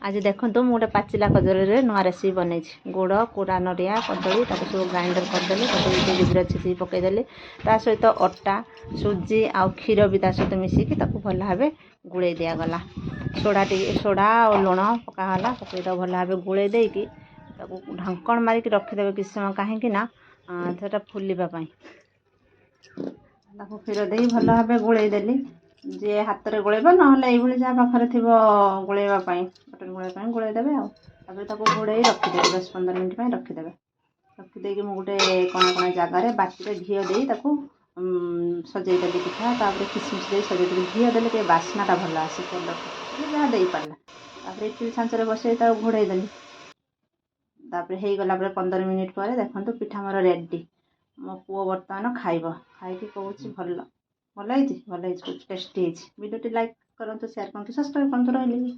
आज देखो तो मुझे पाचिला कदली नुआ रेसिपी बनई गुड़ कोड़ा नड़िया कदली सब ग्राइंडर करदेली कदली गुजरात छेची पकईदेली ता सहित अटा सुजी आ क्षीर भी सहित मिसिकी भल भाव गुड़े दिगला सोडा और लुण पकाला पकईद भल भाव गुड़े देकी ढांकण मारिक रखिदेवे किसी समय कहीं फुलवाई क्षीर दे भल भाव गुड़ेदेली जी हाथ में गोलेब ना ये जहाँ पाखे थी गोलेवाई बटन गोलेवाई गोलेदेवे घोड़े रखिदेवे 10-15 मिनट रखिदेवे रखिदेकि मुझे कणा कणा जगार बाटी घी दे सजईदेली पिठा तापर किसमिश दे सजईदेली घी देले बास्नाटा भल आसे कलर जहाँ दे पारा इडली छांचर बसई घोड़ेदेली हो गला 15 मिनट पर देखो पिठा मोर रेडी मो पुओ बर्तमान खाइब खाई कहूँ भल भल टेस्टी वीडियो लाइक करूँ शेयर करूँ सब्सक्राइब करूँ रही।